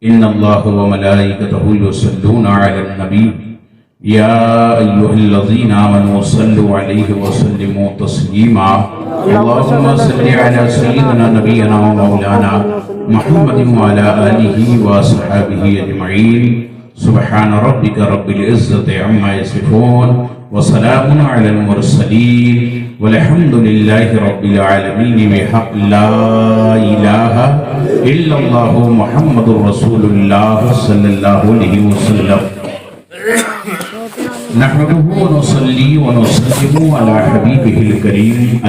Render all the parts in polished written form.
إن الله وملائكته يصلون على النبي يا أيها الذين آمنوا صلوا عليه وسلموا تسليما اللهم صل على سيدنا نبينا ومولانا محمد وعلى آله وصحبه أجمعين سبحان ربك رب العزة عما يصفون وسلام على المرسلين والحمد لله رب العالمين بحق لا إله إلا الله محمد رسول الله صلى الله عليه وسلم نحمده ونصلي ونسلم على حبيبه الكريم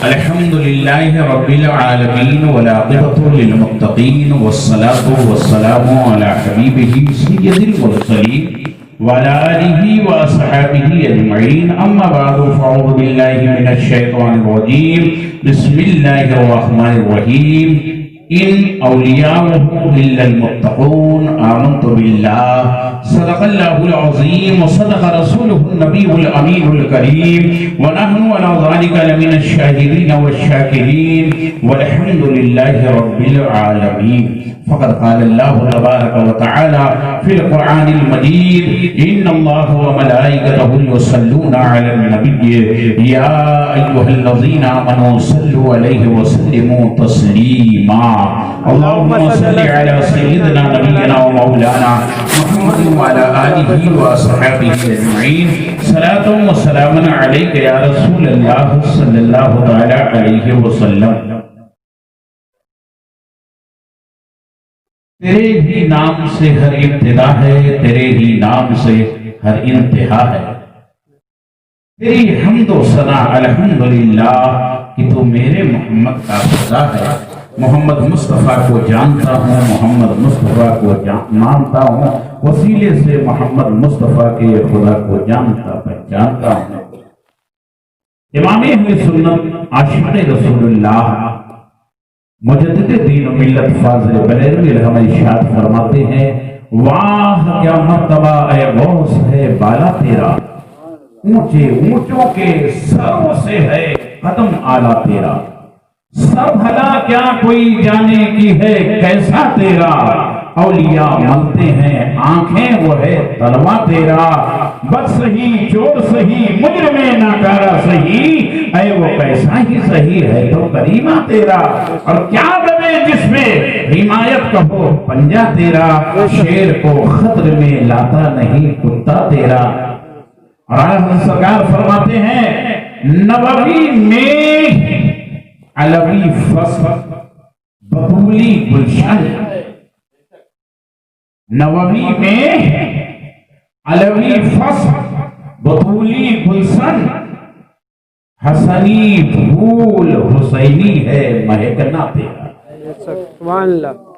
الحمد لله رب العالمين والعاقبة للمتقين والصلاة والسلام على حبيبه سيد المرسلين وعلى آله وأصحابه أجمعين أما بعد فأعوذ بالله من الشيطان الرجيم بسم الله الرحمن الرحيم إن أولياؤه إلا المتقون آمنت بالله صدق الله العظيم وصدق رسوله النبي الأمين الكريم ونحن على ذلك لمن الشاهدين والشاكرين والحمد لله رب العالمين فقد قال الله تبارك وتعالى في القرآن المجيد إن الله وملائكته يصلون على النبي يا أيها الذين آمنوا صلوا عليه وسلموا تسليما اللهم صل على سيدنا نبينا ومولانا محمد وعلى آله وصحبه أجمعين صلاة وسلام عليك يا رسول الله صلى الله عليه وسلم تیرے ہی نام سے ہر ابتدا ہے تیرے ہی نام سے ہر انتہا ہے تیری حمد و ثنا الحمدللہ کہ تو میرے محمد کا خدا ہے محمد مصطفیٰ کو جانتا ہوں محمد مصطفیٰ کو مانتا ہوں وسیلے سے محمد مصطفیٰ کے خدا کو جانتا پہچانتا ہوں امام اہل سنت عاشق رسول اللہ مجدد دین و ملت فاضل بریلوی رحمہ ارشاد فرماتے ہیں واہ کیا مرتبہ اے غوث ہے بالا تیرا اونچے اونچوں کے سروں سے ہے قدم آلہ تیرا سب بھلا کیا کوئی جانے کی ہے کیسا تیرا اولیاء ملتے ہیں آنکھیں وہ ہے تلوا تیرا بد سہی چور سہی مجرم ناکارہ سہی اے وہ کیسا ہی سہی ہے تو کریمہ تیرا اور کیا دبے جس میں حمایت کہو پنجہ تیرا شیر کو خطر میں لاتا نہیں کتا تیرا اور آج سرکار فرماتے ہیں نووی میں علوی فصل بطولی گلشن نووی میں علوی فصل بطولی گلشن حسنی پھول حسینی ہے مہکنا تیرا سبحان اللہ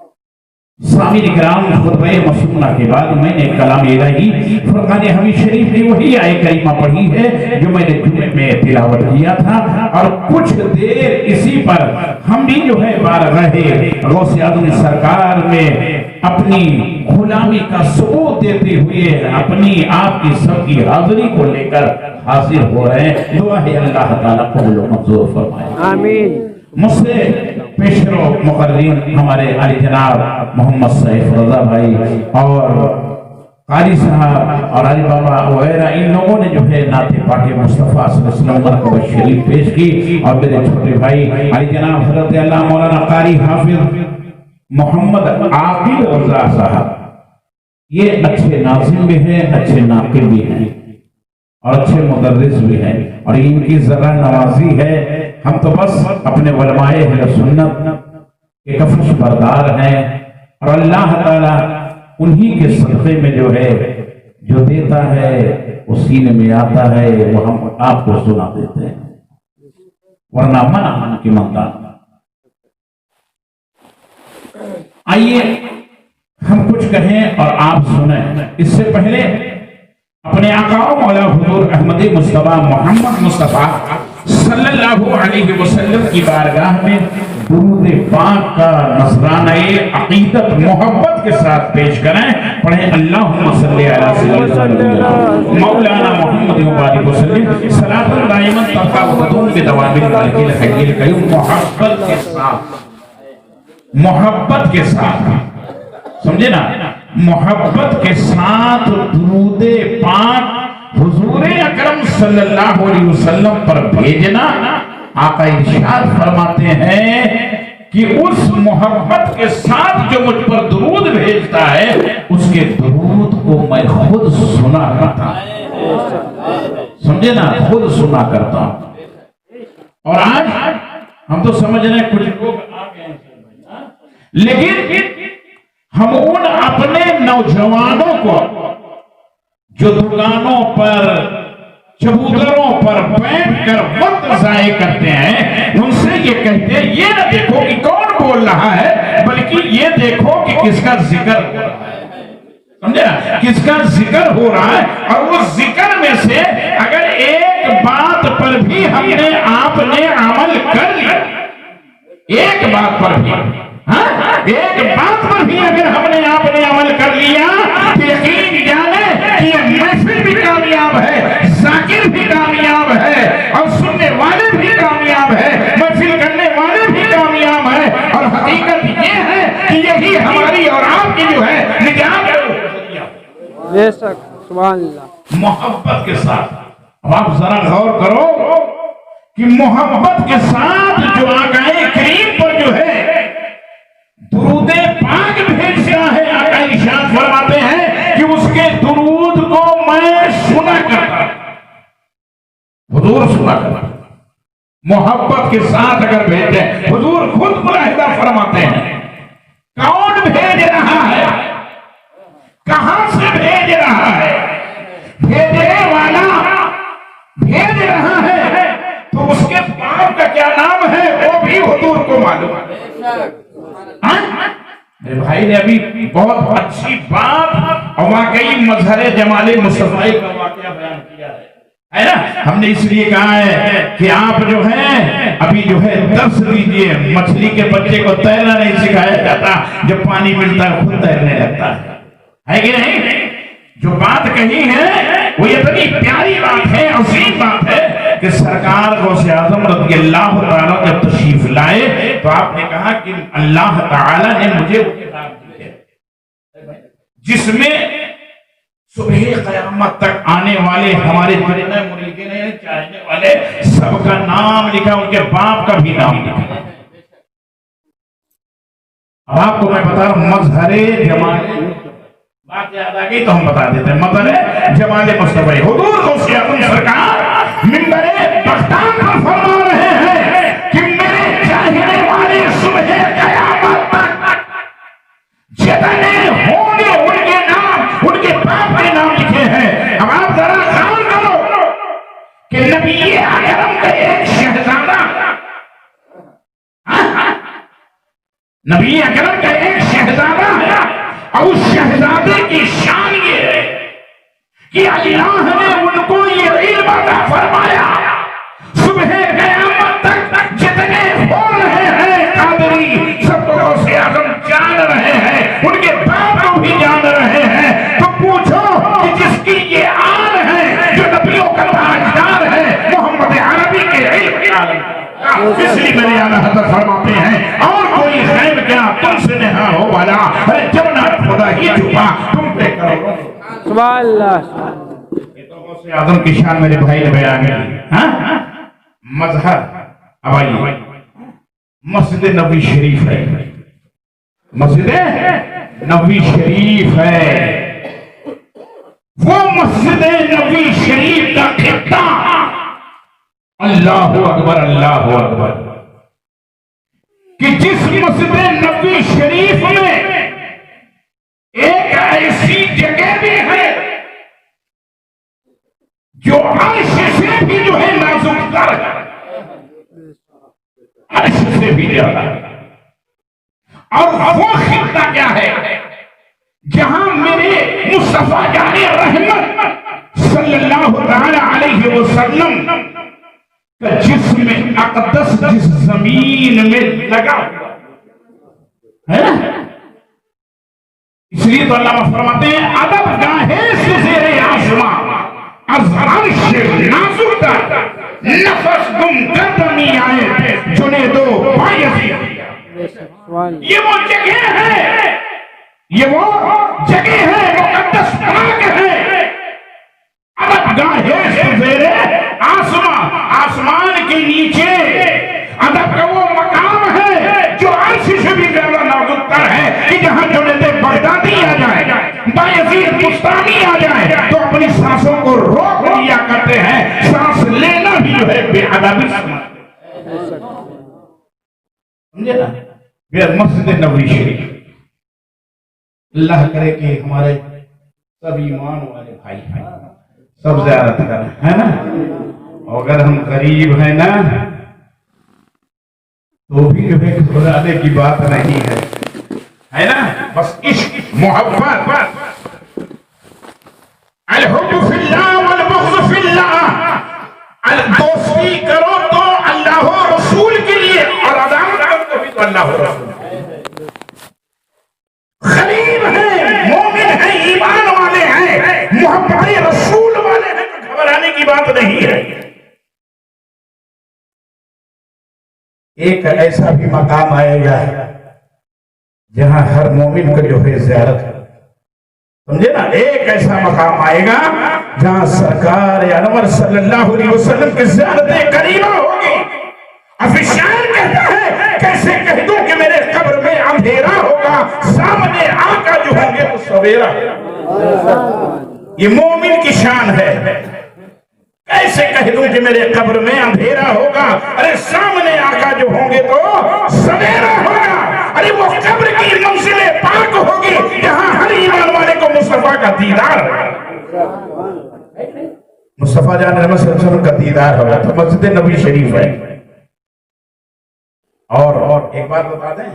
سامعین کرام خطبہ مسنونہ کے بعد میں نے کلام الہی فرقان حمید شریف کی وہی آیت کریمہ پڑھی ہے جو میں نے جمعے میں تلاوت کیا تھا اور کچھ دیر اسی پر ہم بھی جو ہے بارگاہ غوث اعظم سرکار میں اپنی غلامی کا ثبوت دیتے ہوئے اپنی آپ کی سب کی حاضری کو لے کر حاضر ہو رہے ہیں دعا ہے اللہ تعالیٰ قبول و منظور فرمائے آمین مجھ سے پیشرو مقررین ہمارے علی جناب محمد سیف رضا بھائی اور قاری صاحب اور علی بابا وغیرہ ان لوگوں نے جو ہے نعت پاک مصطفیٰ صلی اللہ علیہ وسلم مرکب شریف پیش کی اور میرے چھوٹے بھائی علی جناب حضرت اللہ مولانا قاری حافظ محمد عاقل رضا صاحب یہ اچھے ناظم بھی ہیں اچھے ناقل بھی ہیں اور اچھے مدرس بھی ہیں اور ان کی ذرا نوازی ہے ہم تو بس اپنے علماء اہل سنت کے کفش بردار ہیں اور اللہ تعالیٰ انہی کے صدقے میں جو ہے جو دیتا ہے وہ سینے میں آتا ہے وہ ہم آپ کو سنا دیتے ہیں ورنہ منع من کی منتا آئیے ہم کچھ کہیں اور آپ سنیں اس سے پہلے اپنے آقا و مولا حضور احمد مصطفیٰ محمد مصطفیٰ صلی اللہ علیہ وسلم کی بارگاہ میں درود پاک کا نذرانہ عقیدت محبت کے ساتھ پیش کریں پڑھیں اللہم صلی علی سیدنا مولانا محمد وآلہ وسلم صلاۃ دائما تبقى وتدوم بدوام الملك الحي القيوم محبت کے ساتھ محبت کے ساتھ، سمجھے نا، محبت کے ساتھ درود پاک حضور اکرم صلی اللہ علیہ وسلم پر بھیجنا، آقا ارشاد فرماتے ہیں کہ اس محبت کے ساتھ جو مجھ پر درود بھیجتا ہے اس کے درود کو میں خود سنا کرتا ہوں، سمجھے نا، خود سنا کرتا ہوں۔ اور آج ہم تو سمجھ رہے ہیں کچھ لوگ آ گئے ہیں، لیکن ہم ان اپنے نوجوانوں کو جو دکانوں پر چبوتروں پر بیٹھ کر وقت ضائع کرتے ہیں، ان سے یہ کہتے ہیں یہ نہ دیکھو کہ کون بول رہا ہے، بلکہ یہ دیکھو کہ کس کا ذکر ہو رہا ہے، سمجھے نا، کس کا ذکر ہو رہا ہے۔ اور اس ذکر میں سے اگر ایک بات پر بھی ہم نے آپ نے عمل کر لیا، ایک بات پر بھی، ایک بات پر بھی اگر ہم نے آپ نے عمل کر لیا تو یقین جانے کہ یہ محفل بھی کامیاب ہے، ذاکر بھی کامیاب ہے، اور سننے والے بھی کامیاب ہے، محفل کرنے والے بھی کامیاب ہے۔ اور حقیقت یہ ہے کہ یہی ہماری اور آپ کی جو ہے نجات ہے۔ بے شک، سبحان اللہ۔ محبت کے ساتھ، اب آپ ذرا غور کرو کہ محبت کے ساتھ جو آقا کریم پر جو ہے درود پاک بھیجتا ہے، آقا ارشاد فرماتے ہیں کہ اس کے درود کو میں سنا کرتا، حضور سنا کرتا، محبت کے ساتھ اگر بھیجتے ہیں، حضور خود ملاحظہ فرماتے ہیں کون بھیج رہا ہے، کہاں سے بھیج رہا ہے، بھیجنے والا بھیج رہا ہے تو اس کے باپ کا کیا نام ہے وہ بھی حضور کو معلوم ہے۔ میرے بھائی نے ابھی بہت اچھی بات اور واقعی مظہر جمال مصطفی کا واقعہ بیان کیا ہے نا۔ ہم نے اس لیے کہا ہے کہ آپ جو ہیں ابھی جو ہے درس دیجئے، مچھلی کے بچے کو تیرنا نہیں سکھایا جاتا، جب پانی ملتا ہے خود تیرنے لگتا ہے کہ نہیں؟ جو بات کہی ہے وہ اتنی پیاری بات ہے، عظیم بات ہے کہ سرکار غوث اعظم رضی اللہ تعالیٰ جب تشریف لائے تو آپ نے کہا کہ اللہ تعالیٰ نے مجھے وہ کتاب دی ہے جس میں صبح قیامت تک آنے والے ہمارے جتنے مریدین چاہنے والے سب کا نام لکھا، ان کے باپ کا بھی نام لکھا۔ اب آپ کو میں بتا رہا ہوں مظہر جمال، بات یاد آ گئی تو ہم بتا دیتے ہیں، مظہر جمال مصطفی حضور غوث اعظم سرکار منبر بختان پر فرما رہے ہیں کہ میرے چاہنے والے صبح قیامت تک جتنے ہوں گے ان کے نام ان کے باپ کے نام لکھے ہیں۔ اب آپ ذرا خیال کرو کہ نبی اکرم کا ایک شہزادہ، نبی اکرم کا ایک شہزادہ ہے، اور اس شہزادے کی شان یہ ہے کہ اللہ نے ان کو یہ علم عطا فرمایا، صبح قیامت تک جتنے ہو رہے ہیں قادری سب کو غوث اعظم جان رہے ہیں، ان کے باپ کو بھی جان رہے ہیں۔ تو پوچھو کہ جس کی یہ آن ہے، جو نبیوں کا تاجدار ہے، محمد عربی کے علم کے عالم، اس لیے میرے اعلیٰ حضرت فرماتے ہیں اور کوئی غیب کیا تم سے نہا ہو والا، ارے جب نہ خدا ہی چھپا تم پہ کرو۔ سبحان اللہ۔ یہ تو غوث اعظم کی شان میرے بھائی نے بیان کی۔ مظہر، اب آئیے، مسجد نبوی شریف ہے، مسجد نبوی شریف ہے، وہ مسجد نبوی شریف کا خطہ، اللہ اکبر اللہ اکبر، کہ جس مسجد نبوی شریف میں ایک ایسی جگہ بھی ہے جو عرش سے بھی جو ہے نازک تر ہے، عرش سے بھی زیادہ ہے۔ اور وہ خطہ کیا ہے جہاں میرے مصطفیٰ جان رحمت صلی اللہ تعالی علیہ وسلم کا جسم اقدس جس زمین میں لگا ہے نا، اس لیے تو اللہ فرماتے ہیں ادب گاہے سے زیر آسمان از عرش نازک تر نفس گم قدمی آئے جنے دو بایزی۔ یہ وہ جگہ ہے، یہ وہ جگہ ہے، مقدس پاک ہے، ادب گاہ زیر آسمان، آسمان کے نیچے ادب کا وہ مقام ہے جو عرش سے بھی زیادہ نازکتر ہے، کہ جہاں جنید بغدادی آ جائے، بایزید بستانی آ جائے تو اپنی سانسوں کو روک لیا کرتے ہیں، سانس لینا بھی جو ہے بے ادبی سمجھتے، سمجھے نا؟ مسجد نبوی شریف، اللہ کرے کہ ہمارے سب ایمان والے بھائی سب زیارت کریں، ہے نا؟ اگر ہم غریب ہیں نا تو بھی جو ہے گھبرانے کی بات نہیں ہے نا؟ بس عشق محبت، الحب فی اللہ والبغض فی اللہ، دوستی کرو تو اللہ و رسول کے لیے اور عداوت کرو تو بھی تو اللہ و رسول، غریب ہیں، مومن ہیں، ایمان والے ہیں، محبت رسول والے ہیں، تو گھبرانے کی بات نہیں ہے۔ ایک ایسا بھی مقام آئے گا جہاں ہر مومن کو جو ہے زیارت، سمجھے نا؟ ایک ایسا مقام آئے گا جہاں سرکار انور صلی اللہ علیہ وسلم کی زیارت قریبہ ہوگی۔ اب شاعر کہتا ہے کیسے کہہ دوں کہ میرے قبر میں اندھیرا ہوگا، سامنے آقا جو ہوں گے وہ سویرا۔ یہ مومن کی شان ہے، کیسے کہہ دوں کہ میرے قبر میں اندھیرا ہوگا، ارے سامنے آقا جو ہوں گے تو سویرا ہوگا، ارے وہ قبر کی منزل پاک ہوگی جہاں ہر ایمان والے کو مصطفیٰ کا دیدار ہوگا، مصطفیٰ جان رحمت صلی اللہ علیہ وسلم کا دیدار ہوگا۔ تو مسجد نبوی شریف ہے۔ اور ایک بات بتا دیں،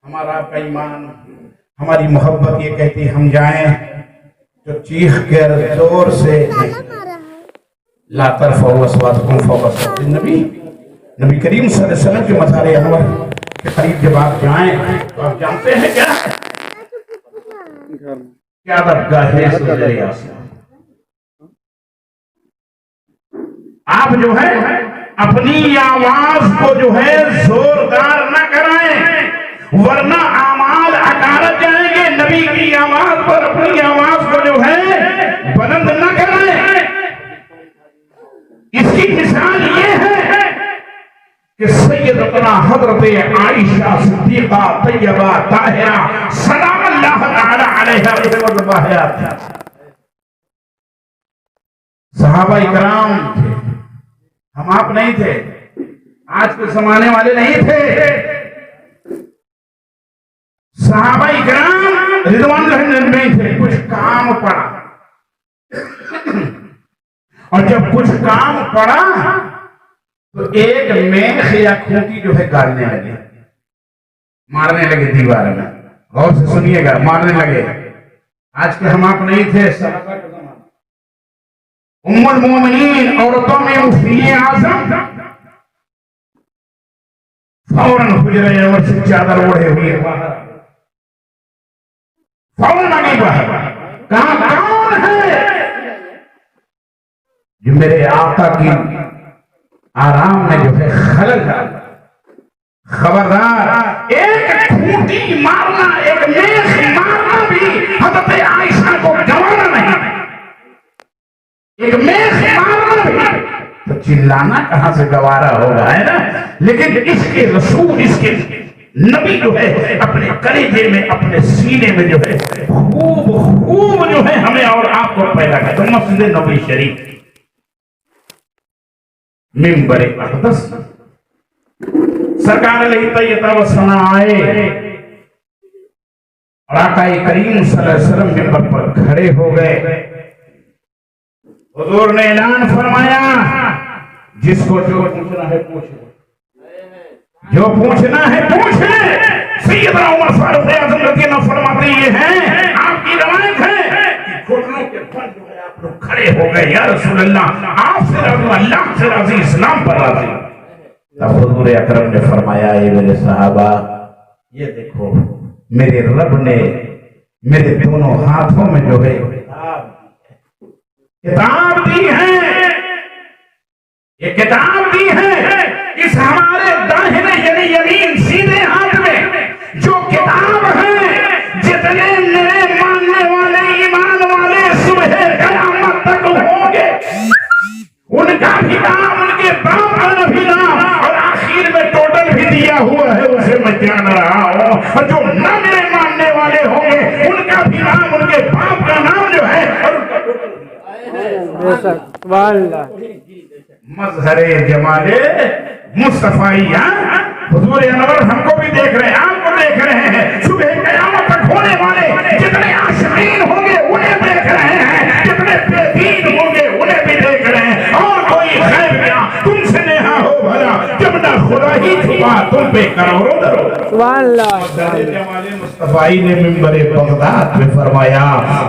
ہمارا آپ کا ایمان، ہماری محبت یہ کہتی ہے ہم جائیں جو چیخ کر زور سے لا ترفعوا اصواتکم فوق صوت النبی، نبی کریم صلی اللہ علیہ وسلم کے مزار انور کے قریب جب آپ جائیں تو آپ جانتے ہیں کیا ادب گاہ ہے سجدے آسمان۔ آپ جو ہے اپنی آواز کو جو ہے زوردار نہ کرائیں ورنہ اعمال اکارت جائیں گے، نبی کی آواز پر اپنی آواز کو جو ہے بلند نہ کرائیں۔ اس کی مثال یہ ہے کہ سیدتنا حضرت عائشہ صدیقہ طیبہ طاہرہ سلام اللہ تعالی علیہا صحابہ اکرام تھے، ہم آپ نہیں تھے، آج کے زمانے والے نہیں تھے، صحابہ اکرام رضوان اللہ نہیں تھے، کچھ کام پڑا، اور جب کچھ کام پڑا تو ایک میخ یا کھوٹی جو ہے گاڑنے لگے، مارنے لگے دیوار میں، غور سے سنیے گا، مارنے لگے۔ آج کے ہم آپ نہیں تھے، ام المومنین عورتوں میں مفتی اعظم فوراً حجرہ انور سے چادر اوڑھے ہوئے باہر، فوراً آگے باہر، کہاں کون ہے جو میرے آقا کی آرام میں جو ہے خلل ہے؟ خبردار، ایک کھوٹی مارنا، ایک میخ مارنا بھی حضرت عائشہ کو گوارا نہیں، ایک میخ مارنا بھی تو چلانا کہاں سے گوارا ہوگا، ہے نا؟ لیکن اس کے رسول، اس کے نبی جو ہے اپنے کلیجے میں، اپنے سینے میں جو ہے خوب جو ہے ہمیں اور آپ کو پیدا کیا۔ تو مسجد نبوی شریف منبر اقدس، سرکار علیہ طیبہ و ثنا آئے اور آقا کریم صلی اللہ علیہ وسلم منبر پر کھڑے ہو گئے، حضور نے اعلان فرمایا جس کو جو پوچھنا ہے پوچھ لو، جو پوچھنا ہے پوچھ لے۔ سیدنا عمر فاروق اعظم رضی اللہ عنہ فرماتے یہ ہیں، آپ کی روایت ہے کہ گھٹنوں کے بل جو ہے آپ لوگ کھڑے ہو گئے، یا رسول اللہ آپ سے راضی، اللہ سے راضی، اسلام پر راضی۔ تب حضور اکرم نے فرمایا اے میرے صحابہ، یہ دیکھو میرے رب نے میرے دونوں ہاتھوں میں جو ہے کتاب دی ہے، یہ کتاب دی ہے، اس ہمارے داہنے یعنی یمین سیدھے ہاتھ میں کتاب ہیں جتنے میرے ماننے والے ایمان والے صبح قیامت تک ہوں گے ان کا بھی نام ان کے باپ کا بھی نام اور آخر میں ٹوٹل بھی دیا ہوا ہے اسے میں جان رہا ہوں اور جو نہ میرے ماننے والے ہوں گے ان کا بھی نام ان کے باپ کا نام جو ہے اور ان کا ٹوٹل بے شک سبحان اللہ مظہر جمال مصطفیٰ حضور انور ہم کو بھی دیکھ رہے ہیں آپ کو دیکھ رہے ہیں صبح قیامت تک ہونے والے جتنے عاشقین ہوں گے انہیں دیکھ رہے ہیں جتنے بے دین ہوں گے انہیں بھی دیکھ رہے ہیں اور کوئی خیر کیا تم سے نیہا ہو بھلا جب نہ خدا ہی چھپا تم پہ کروڑوں درو سبحان اللہ مظہر جمال مصطفیٰ نے منبر بغداد میں فرمایا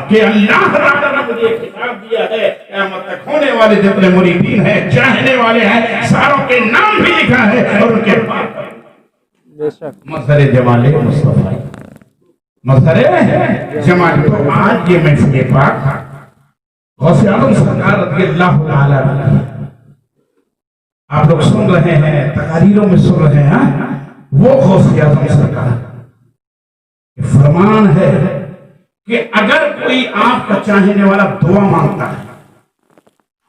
کہ اللہ تعالیٰ نے مجھے کتاب دیا ہے قیامت تک ہونے والے جتنے مریدین ہیں چاہنے والے ہیں ساروں کے نام بھی لکھا ہے اور ان کے پاس بے شک مظہر جمال مصطفیٰ مظہر جمال تو آج یہ محفل پاک غوث اعظم سرکار رضی اللہ تعالی عنہ آپ لوگ سن رہے ہیں تقاریروں میں سن رہے ہیں وہ غوث اعظم سرکار فرمان ہے کہ اگر کوئی آپ کا چاہنے والا دعا مانگتا ہے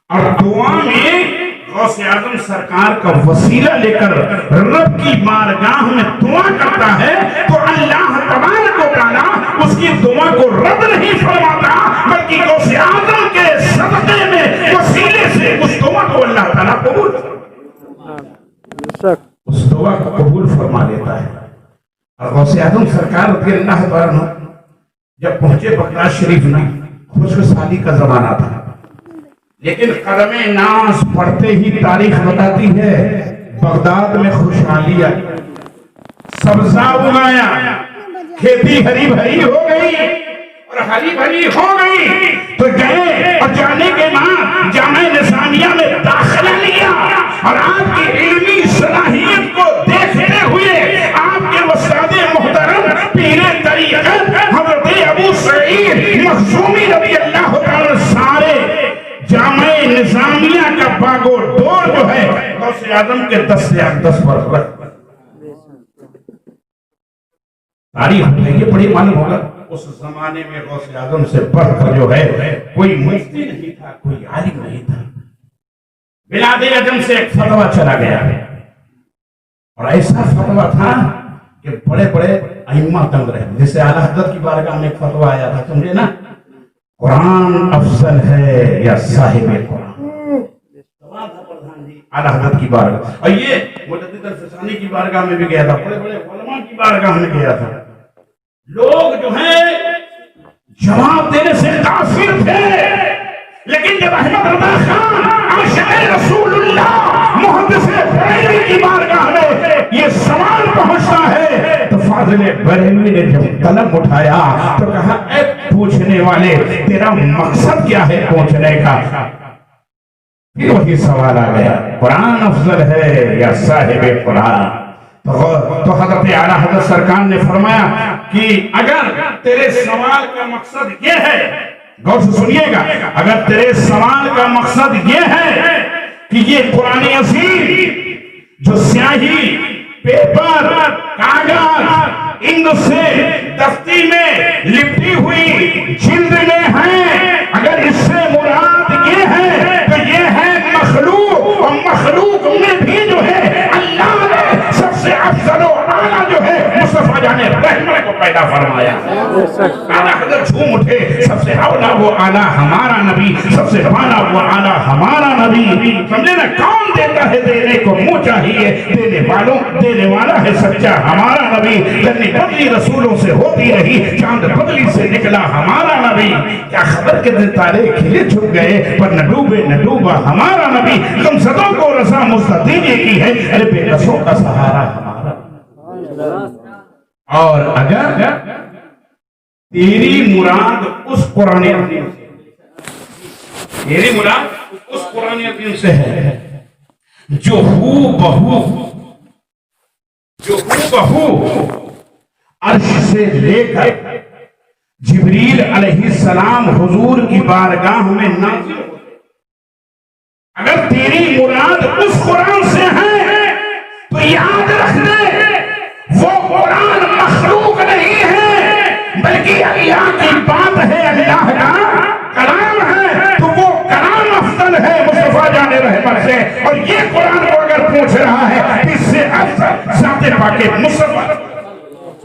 اور دعا میں غوث اعظم سرکار کا وسیلہ لے کر رب کی بارگاہ میں دعا کرتا ہے تو اللہ تبارک و تعالیٰ اس کی دعا کو رد نہیں فرماتا بلکہ غوث اعظم کے صدقے میں وسیلے سے اس دعا کو اللہ تعالیٰ قبول بے شک اس دعا کو قبول فرما لیتا ہے اور غوث اعظم سرکار رضی اللہ تعالیٰ عنہ جب پہنچے بغداد شریف میں خشک سالی کا زمانہ تھا لیکن قدم ناز پڑھتے ہی تاریخ بتاتی ہے بغداد میں خوشحالی آئی سبزہ اگایا کھیتی ہری بھری ہو گئی اور ہری بھری ہو گئی تو گئے اور جانے کے بعد جامعہ نظامیہ میں داخلہ لیا اور آپ کی علمی صلاحیت کو دیکھتے ہوئے آپ کے استاد محترم پیر طریقت حضرت ابو سعید مخزومی رضی اللہ تعالی سارے جامعہ نظامیہ کا باغ و ڈور جو ہے غوث اعظم کے 10 سے 10 برس تاریخ میں یہ بڑی معلوم ہوگا اس زمانے میں غوث اعظم سے بڑھ کر جو ہے کوئی مفتی نہیں تھا کوئی عالم نہیں تھا بلاد اعظم سے ایک فتویٰ چلا گیا اور ایسا فتویٰ تھا کہ بڑے بڑے ائمہ تنگ رہے جیسے اعلیٰ حضرت کی بارگاہ میں ایک فتویٰ آیا تھا سمجھے نا قرآن افضل ہے یا صاحب قرآن اعلیٰ حضرت کی بارگاہ اور یہ مجدد الفسانی کی بارگاہ میں بھی گیا تھا بڑے بڑے علماء کی بارگاہ میں گیا تھا لوگ جو ہیں جواب دینے سے کافر تھے لیکن جب احمد رضا خان عاشق رسول اللہ محدث بریلوی کی بارگاہ میں یہ سوال پہنچتا ہے تو فاضل بریلوی نے جب قلم اٹھایا تو کہا اے پوچھنے والے تیرا مقصد کیا ہے پوچھنے کا پھر وہی سوال آ گیا قرآن افضل ہے یا صاحب قرآن تو حضرت اعلیٰ حضرت سرکار نے فرمایا کہ اگر تیرے سوال کا مقصد یہ ہے غور سے سنیے گا اگر تیرے سوال کا مقصد یہ ہے کہ یہ قرآن عظیم جو سیاہی پیپر کاغذ انک سے دستی میں لپٹی ہوئی جلد میں ہے اگر اس سے مراد یہ ہے تو یہ ہے مخلوق اور مخلوق میں بھی جو ہے اللہ نے سب سے افضل و اعلیٰ جو ہے مصطفیٰ جان رحمت کو پیدا فرمایا اعلیٰ حضرت جھوم اٹھے سب سے اولا وہ اعلیٰ ہمارا نبی سب سے بالا وہ اعلیٰ ہمارا نبی سمجھے نا کون دیتا ہے دینے کو منہ چاہیے دینے والا ہے سچا ہمارا نبی جنی بدلی رسولوں سے ہوتی رہی چاند بدلی سے نکلا ہمارا نبی کیا خبر کے دل تارے کھلے چھپ گئے پر نہ ڈوبا ہمارا نبی غمزدوں کو رضا مستدینے کی ہے ارے بے قصوں کا سہارا ہمارا اور اگر تیری مراد اس قرآن عظیم سے تیری مراد اس قرآن عظیم سے ہے جو ہو بہو عرش سے لے کر جبریل علیہ السلام حضور کی بارگاہ میں نازل ہوتے اگر تیری مراد اس قرآن سے ہے تو یاد رکھنے وہ قرآن مخلوق نہیں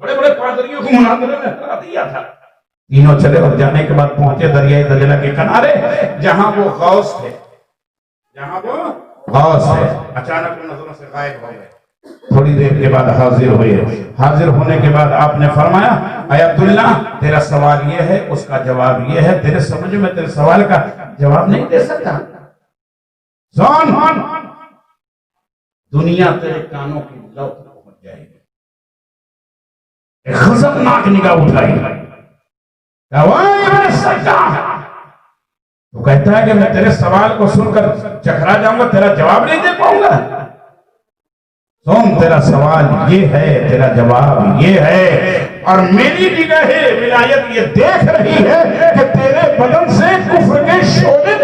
بڑے بڑے پادریوں کو مناظرے میں ہرا دیا تھا. تینوں چلے اور جانے کے بعد پہنچے دریائے دجلہ کے کنارے جہاں وہ غوث تھے. جہاں وہ غوث ہے. اچانک وہ نظروں سے غائب ہو گئے. تھوڑی دیر کے بعد حاضر ہوئے. حاضر ہونے کے بعد آپ نے فرمایا اے عبداللہ تیرا سوال یہ ہے اس کا جواب یہ ہے. تیرے سمجھ میں تیرے سوال کا جواب نہیں دے سکتا. سن دنیا تیرے کانوں کی لو تک پہنچ جائے گی. ایک خطرناک نگاہ اٹھائی. تو کہتا ہے کہ میں تیرے سوال کو سن کر چکرا جاؤں گا, تیرا جواب نہیں دے پاؤں گا. سن تیرا سوال یہ ہے, تیرا جواب یہ ہے, اور میری نگاہ ولایت یہ دیکھ رہی ہے کہ تیرے بدن سے کفر کے شعلے.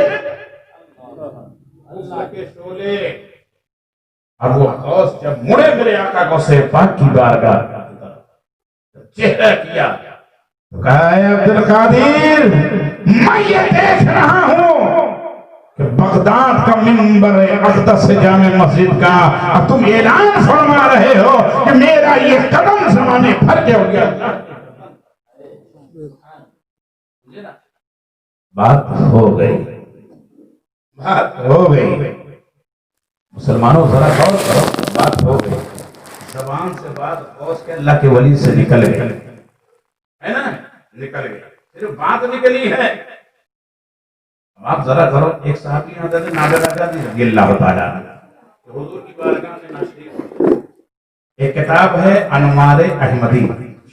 اب وہ غوث جب مڑے میرے آقا کو سے پاک کی بارگاہ چہرہ کیا تو کہا اے عبدالقادر میں یہ دیکھ رہا ہوں کہ بغداد کا منبر اقدس جامع مسجد کا اب تم اعلان فرما رہے ہو کہ میرا یہ قدم زمانے بھر کے ہو گیا. بات ہو گئی, بات ہو گئی. مسلمانوں ذرا غور کرو, بات ہو گئی. زبان سے بات غوث کے اللہ کے ولی سے نکل گئی ہے نا, نکل گئی. صرف بات نکلی ہے. آپ ذرا کرو, ایک صحابی حضرت نابغہ جادی رضی اللہ تعالیٰ حضور کی بارگاہ میں ناشری. ایک کتاب ہے انوار احمدی,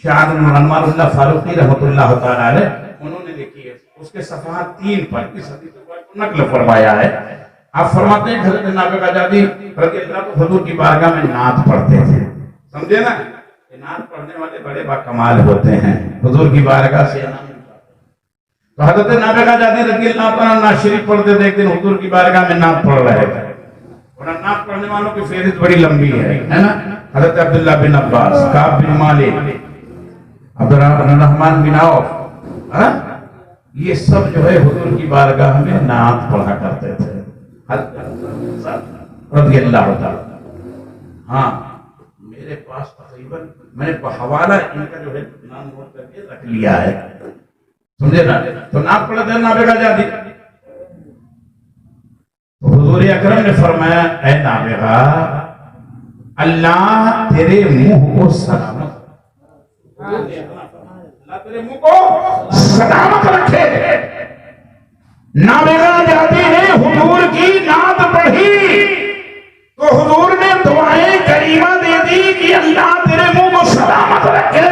شاہ انوار اللہ فاروقی رحمۃ اللہ تعالیٰ علیہ, انہوں نے لکھی ہے. اس کے صفحات 3 پر اس حدیث کو نقل فرمایا ہے. آپ فرماتے ہیں حضرت نابغہ جادی رضی اللہ تو حضور کی بارگاہ میں نعت پڑھتے تھے. سمجھے نا, نعت پڑھنے والے بڑے باکمال ہوتے ہیں. حضور کی بارگاہ سے تو حضرت نابغہ جادی رضی اللہ تعالیٰ نعت شریف پڑھتے تھے. ایک دن حضور کی بارگاہ میں نعت پڑھ رہے تھے. اور نعت پڑھنے والوں کی فہرست بڑی لمبی ہے نا. حضرت عبداللہ بن عباس, کعب بن مالک, عبد الرحمن بن عوف, یہ سب جو ہے حضور کی بارگاہ میں نعت پڑھا کرتے تھے رضی اللہ تعالیٰ. ہاں میرے پاس تقریباً میں نے حوالہ ان کا جو ہے نام نوٹ کر کے رکھ لیا ہے. سمجھے نا, تو نعت پڑھتے ہیں نابغہ جادی. تو حضور اکرم نے فرمایا اے نابغہ اللہ تیرے منہ کو سلامت, اللہ تیرے منہ کو سلامت رکھے. نابغہ جادی نے حضور کی نعت پڑھی تو حضور نے دعائیں کریمہ دے دی کہ اللہ تیرے منہ کو سلامت رکھے.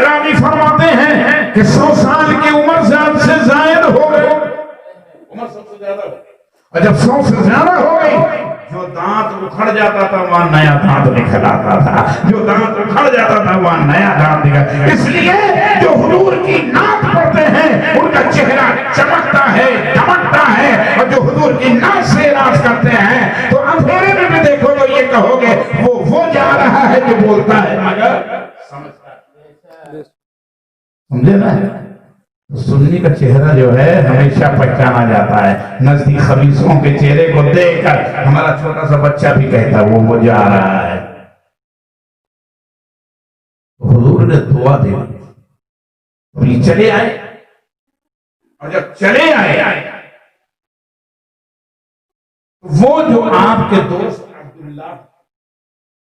راوی فرماتے ہیں کہ 100 سال کی عمر سے آپ سے زائد ہو گئے. عمر سب سے زیادہ ہو گئی, اور جب 100 سے زیادہ ہو گئی جو دانت اکھڑ جاتا تھا وہاں نیا دانت نکل آتا تھا. جو دانت اکھڑ جاتا تھا وہاں نیا دانت نکل. اس لیے جو حضور کی نعت پڑھتے ہیں ان کا چہرہ چمکتا ہے, دمکتا ہے, اور جو حضور کی نعت سے راز کرتے ہیں تو اندھیرے میں بھی دیکھو تو یہ کہو گے وہ جا رہا ہے جو بولتا ہے مگر سمجھتا ہے. سمجھے نا, سنی کا چہرہ جو ہے ہمیشہ پہچانا جاتا ہے. نزدیک خبیثوں کے چہرے کو دیکھ کر ہمارا چھوٹا سا بچہ بھی کہتا ہے وہ جا رہا ہے. حضور نے دعا دی اور یہ چلے آئے, اور جب چلے آئے وہ جو آپ کے دوست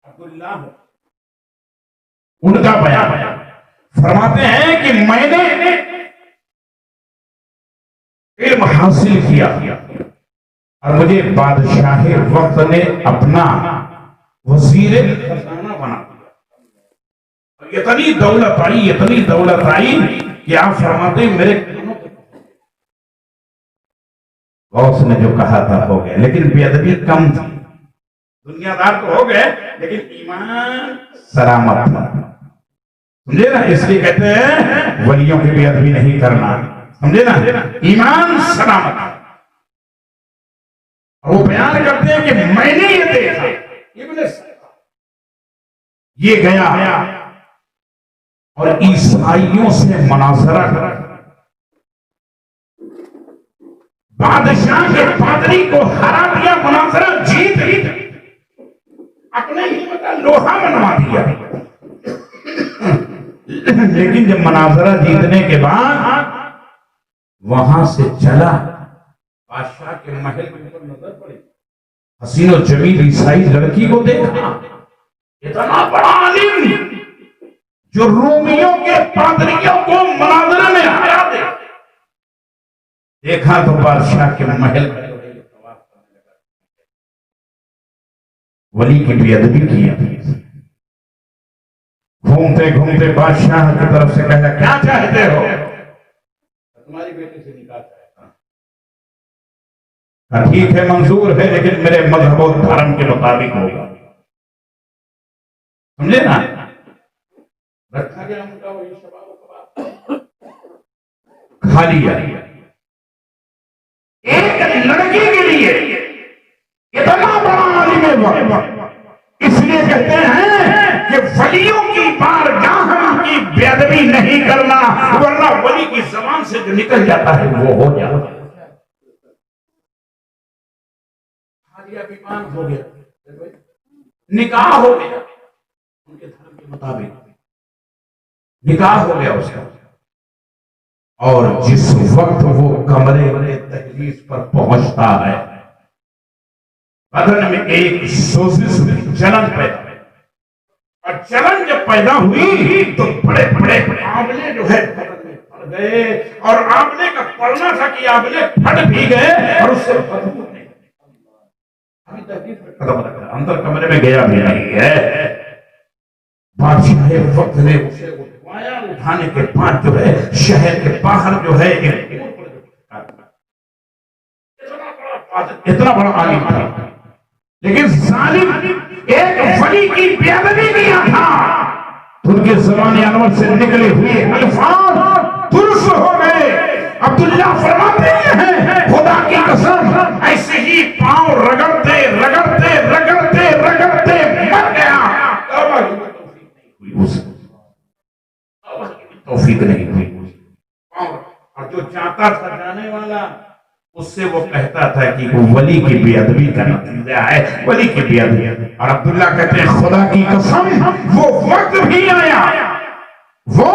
عبداللہ ان کا بیان فرماتے ہیں کہ میں نے علم حاصل کیا اور مجھے بادشاہ وقت نے اپنا وزیر خزانہ بنا دیا. اور اتنی دولت آئی کہ آپ فرماتے ہیں میرے غوث نے جو کہا تھا ہو گیا, لیکن بے ادبی کم تھی. دنیا دار تو ہو گئے لیکن ایمان سلامت تھا. سمجھے نا, اس لیے کہتے ہیں ولیوں کی بے ادبی نہیں کرنا. سمجھے نا, ایمان سلامت. وہ بیان کرتے ہیں کہ میں نے یہ دیکھا, یہ گیا اور عیسائیوں سے مناظرہ کر بادشاہ کے پادری کو ہرا دیا, مناظرہ جیت اپنے ہی لوہا منوا دیا. لیکن جب مناظرہ جیتنے کے بعد وہاں سے چلا، بادشاہ کے محل کے اوپر نظر پڑی، حسین و جمیل عیسائی لڑکی کو دیکھا، اتنا بڑا عالم جو رومیوں کے پادریوں کو مناظرے میں آیا دیکھا تو بادشاہ کے محل میں ولی کی بے ادبی کیا، گھومتے گھومتے بادشاہ کی طرف سے کہا کیا چاہتے ہو؟ تمہاری بیٹی سے نکاح چاہتا ہوں۔ کہا ٹھیک ہے منظور ہے، لیکن میرے مذہب و دھرم کے مطابق ہوگا۔ سمجھے نا؟ رکھا گیا ان کا وہی شباب و کباب، کھا لیا۔ ایک لڑکی کے لیے اتنا بڑا عالم وقت، اس لیے کہتے ہیں کہ ولیوں کی بارگاہ کی بے ادبی نہیں کرنا، ورنہ ولی کی زبان سے جو نکل جاتا ہے وہ ہو جاتا ہے۔ بیمان ہو گیا، نکاح ہو گیا، ان کے دھرم کے مطابق نکاح ہو گیا اس کا، اور جس وقت وہ کمرے دہلیز پر پہنچتا ہے، بدن میں ایک سوزش جلن پیدا ہوئی، اور جلن جب پیدا ہوئی تو بڑے بڑے آبلے جو ہے بدن میں پڑ گئے، اور آبلے کا پڑنا تھا کہ آبلے پھٹ بھی گئے اور اس سے بدبو نہیں، ابھی تحقیق میں قدم رکھا، اندر کمرے میں گیا بھی نہیں ہے۔ بادشاہ وقت نے اسے اٹھوایا، اٹھانے کے بعد جو ہے شہر کے باہر جو ہے اتنا بڑا عالم تھا، لیکن ظالم ایک ولی کی بے ادبی کیا تھا، ان کے زبان انور سے نکلے ہوئے الفاظ درست ہو گئے۔ عبداللہ فرماتے ہیں خدا کی قسم ایسے ہی پاؤں رگڑتے رگڑتے رگڑتے رگڑتے مر گیا، توفیق نہیں ہوئی، اور جو چاہتا تھا جانے والا اس سے وہ کہتا تھا کہ وہ ولی کی بے ادبی کا نتیجہ ہے، ولی کی بے ادبی۔ اور عبداللہ کہتے ہیں خدا کی قسم وہ وقت بھی آیا، وہ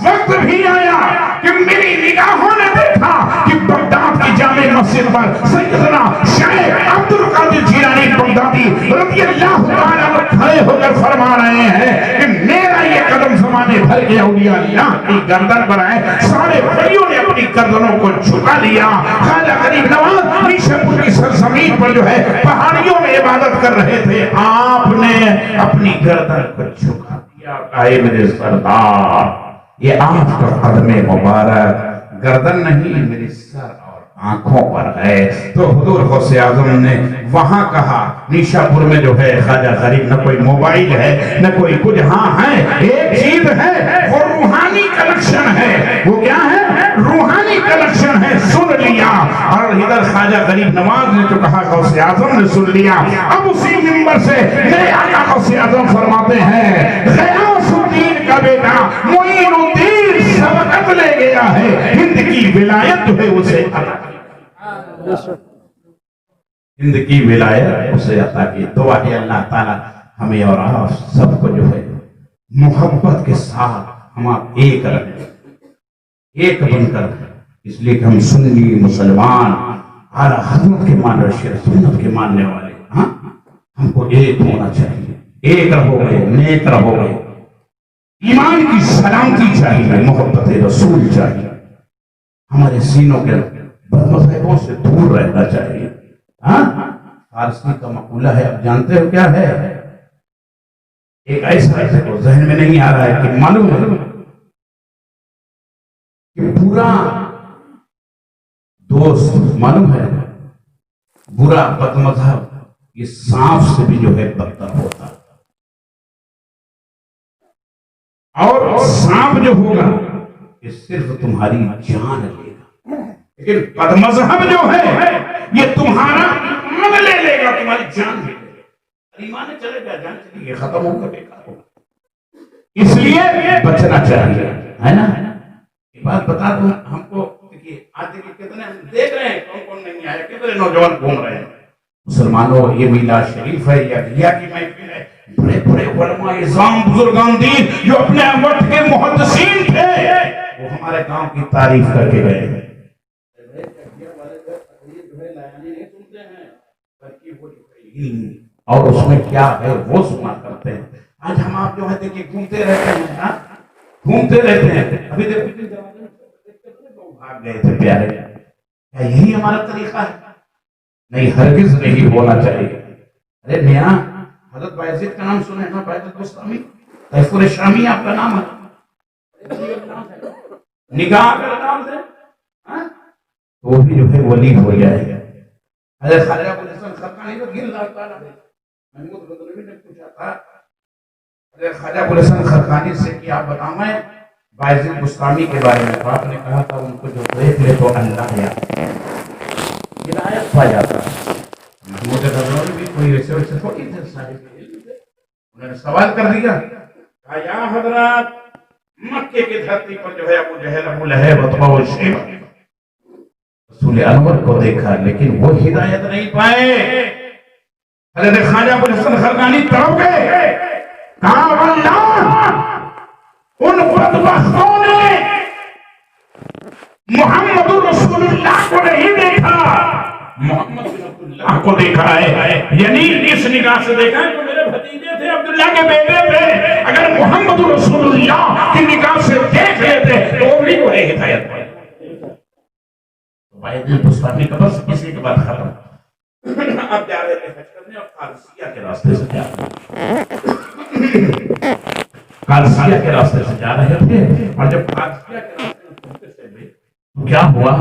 وقت بھی آیا کہ میری نگاہوں نے دیکھا کہ بغداد کی جامع مسجد پر سیدنا شیخ عبد القادر جیلانی بغدادی رضی اللہ تعالیٰ عنہ کھڑے ہو کر فرما رہے ہیں کہ میرا یہ قدم زمانے بھر کے اولیاء اللہ کی گردن پر ہے، سارے ولیوں نے اپنی گردنوں کو جھکا لیا۔ خواجہ غریب نواز نیشہ پور کی سرزمین پر جو ہے پہاڑیوں میں عبادت کر رہے تھے، آپ نے اپنی گردن کو جھکا دیا، اے میرے سردار یہ آپ کا قدم مبارک گردن نہیں میری سر اور آنکھوں پر ہے۔ تو حضور غوث اعظم نے وہاں کہا، نیشہ پور میں جو ہے خواجہ غریب نہ کوئی موبائل ہے نہ کوئی کچھ، ہاں ہے ایک چیز ہے، وہ روحانی کنیکشن ہے۔ وہ کیا ہے؟ روحانی کنیکشن ہے، سن لیا۔ اور ادھر خواجہ غریب نواز نے جو کہا غوث اعظم نے سن لیا۔ اب اسی منبر سے میرے آقا غوث اعظم فرماتے ہیں غیاث الدین کا بیٹا معین الدین سبقت لے گیا ہے، ہند کی ولایت جو ہے اسے عطا کی، ہند کی ولایت اسے عطا کی۔ دعا ہے اللہ تعالیٰ ہمیں اور آپ سب کو جو ہے محبت کے ساتھ ہم آپ ایک رکھیں، ایک بن کر، اس لیے کہ ہم سنی مسلمان اعلیٰ حضرت کے مان رشید سنت کے ماننے والے، ہاں ہم کو ایک ہونا چاہیے، ایک رہو گے، نیک رہو گے، ایمان کی سلامتی چاہیے، محبت رسول چاہیے، ہمارے سینوں کے بدمذہبوں سے دور رہنا چاہیے۔ ہاں فارسی کا مقولہ ہے، اب جانتے ہو کیا ہے؟ ایک ایسا کو ذہن میں نہیں آ رہا ہے کہ معلوم ہے کہ برا دوست، معلوم ہے برا بدمذہب یہ سانپ سے بھی جو ہے بدتر ہوتا ہے، اور سانپ جو ہوگا یہ صرف تمہاری جان لے گا، لیکن بدمذہب جو ہے یہ تمہارا ایمان لے لے گا، تمہاری جان لے لے گا، ایمان چلے گا، جان چلے گا، ختم ہوگا، بیکار ہوگا۔ اس لیے بچنا چاہیے، ہے نا؟ ایک بات بتا دوں ہم کو، دیکھیے آج دیکھیے کتنے ہم دیکھ رہے ہیں کون کون نہیں آیا، کتنے نوجوان گھوم رہے ہیں۔ مسلمانوں یہ میلاد شریف ہے یا گھیا کی محفل ہے، بڑے بڑے علماء اعظام بزرگان دین جو اپنے وقت کے محدثین تھے وہ ہمارے کام کی تعریف کر کے گئے. اور اس میں کیا ہے وہ سنا کرتے ہیں. آج ہم آپ جو ہے دیکھیں گھومتے رہتے ہیں, گھومتے رہتے ہیں. ابھی دیکھو بھاگ گئے تھے پیارے. کیا یہی ہمارا طریقہ ہے؟ نہیں, ہرگز نہیں ہونا چاہیے. ارے میاں, حضرت بایزید کا نام سنے نا, بایزید بستامی, تیفور شامی آپ کا نام ہے, نگاہ کا نام ہے, وہ بھی جو ہے ولی ہو جائے گا. حضرت خواجہ ابو الحسن خرقانی رضی اللہ تعالیٰ عنہ, محمود غزنوی نے پوچھا تھا حضرت خواجہ ابو الحسن خرقانی سے کہ آپ بتائیں بایزید بستامی کے بارے میں. آپ نے کہا تھا ان کو جو دیکھ لے تو اللہ یا ہدایت پا جاتا ہے. محمود غزنوی بھی کوئی ویسے ویسے تھوڑی تھے, صاحب انہوں نے سوال کر دیا, کہا یا حضرات مکے کی دھرتی پر جو ہے ابو جہل, ابو لہب, عتبہ و شیبہ رسول انور کو دیکھا لیکن وہ ہدایت نہیں پائے. حضرت خواجہ ابو الحسن خرقانی تڑپ گئے, کہا اللہ ان بدبختوں نے محمد رسول اللہ کو نہیں دیکھا, محمد اللہ کو دیکھا ہے. یعنی اس نگاہ سے دیکھا ہے تو میرے بھتیجے تھے, عبداللہ کے بیٹے تھے. اگر محمد رسول اللہ کی نگاہ سے دیکھ لیتے تو وہ بھی کو ہے ہدایت پائے. بایزید بستامی کا بس کسی کے بعد ختم. اب جا رہے تھے حج کرنے اور قادسیہ کے راستے سے جا رہے تھے, قادسیہ کے راستے سے جا رہے تھے. اور جب قادسیہ کے راستے میں پہنچے تھے تو کیا ہوا,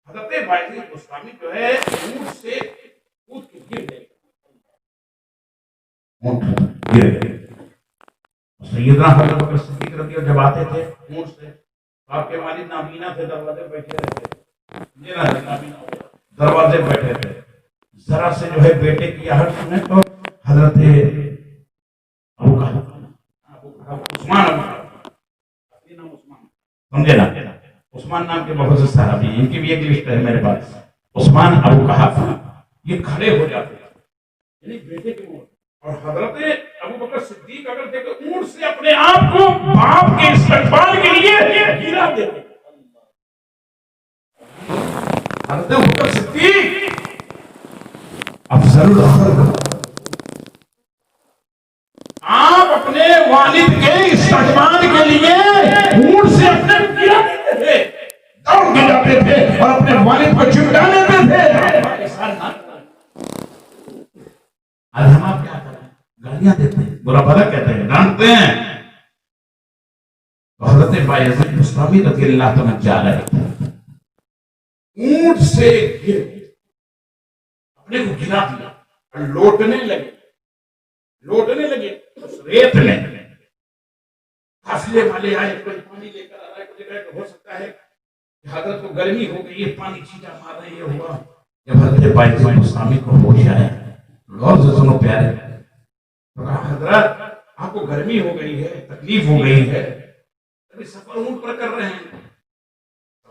حضرت بایزید بستامی جو ہے اونٹ سے کود کے گر گئے, اونٹ گر گئے. سیدنا حضرت بکر صدیق رضی اللہ جب آتے تھے اونٹ سے, آپ کے والد نابینا تھے, دروازے بیٹھے رہتے, دروازے بیٹھے تھے. ذرا سے جو ہے بیٹے کی آہٹ سنے تو حضرت ابو عثمان, سمجھے نا, عثمان نام کے بہت سے صحابی, ان کی بھی ایک لسٹ ہے میرے پاس. عثمان, ابو قحافہ, یہ کھڑے ہو جاتے ہیں یعنی بیٹے کے منہ. اور حضرت ابو بکر صدیق اگر دیکھو اونٹ سے اپنے آپ کو باپ کے استقبال کے لیے گرا دیتے. حضرت ابو بکر صدیق افضل الخلق, آپ اپنے والد کے استقبال کے لیے اونٹ سے اپنے گرا دیتے تھے, دوڑ کے جاتے تھے اور اپنے والد کو چمٹا لیتے تھے. آج ہم آپ کیا کریں, گالیاں دیتے ہیں, برا بھلا کہتے ہیں, ڈانٹتے ہیں. حضرت بایزید بستامی رضی اللہ تعالیٰ جا رہے تھے, اونٹ سے گر اپنے کو گرا دیا اور لوٹنے لگے اس ریت میں. حافظے والے آئے, کوئی پانی لے کر آ رہا ہے, کوئی کہا کہ ہو سکتا ہے کہ حضرت کو گرمی ہو گئی, یہ پانی چھینٹا مار رہے, یہ ہوا. جب حضرت بایزید بستامی کو ہوش آیا, غور سے سنو پیارے, حضرت آپ کو گرمی ہو گئی ہے, تکلیف ہو گئی ہے, ابھی سفر اونٹ پر کر رہے ہیں,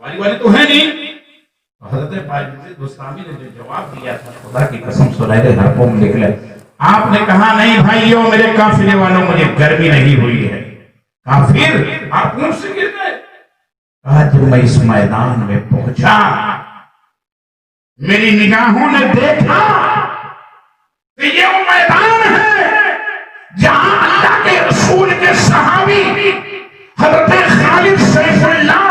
سواری والے تو ہیں نہیں. حضرت بایزید بستامی نے جو جواب دیا تھا, خدا کی قسم سنہرے حرفوں میں نکلے. آپ نے کہا نہیں بھائیو, میرے قافلے والوں, مجھے گرمی نہیں ہوئی ہے. کہا پھر آپ اونٹ سے گر گئے. کہا جب میں اس میدان میں پہنچا, میری نگاہوں نے دیکھا کہ یہ وہ میدان ہے جہاں اللہ کے رسول کے صحابی حضرت خالد سیف اللہ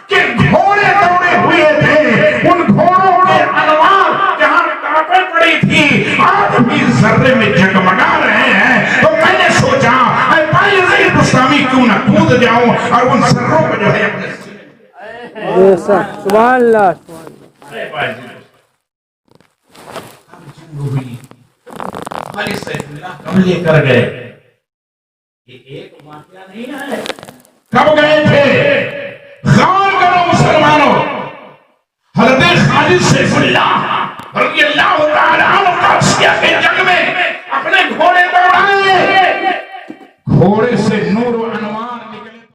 کے گھوڑے دوڑے ہوئے تھے. ان گھوڑوں کے انوار جہاں کاپیں پڑی تھی آج بھی ذرے میں جگمگا رہے ہیں. تو میں نے سوچا اے بایزید بستامی کیوں نہ کود جاؤں اور ان سروں کو جو ہے اپنے سینے. سبحان اللہ, اے بایزید ہوئی, خالد سیف اللہ کب لے کر گئے, یہ ایک واقعہ نہیں ہے, کب گئے تھے. غور کرو مسلمانوں, حضرت خالد سیف اللہ رضی اللہ تعالی عنہ قادسیہ کے جنگ میں اپنے گھوڑے دوڑائے, گھوڑے سے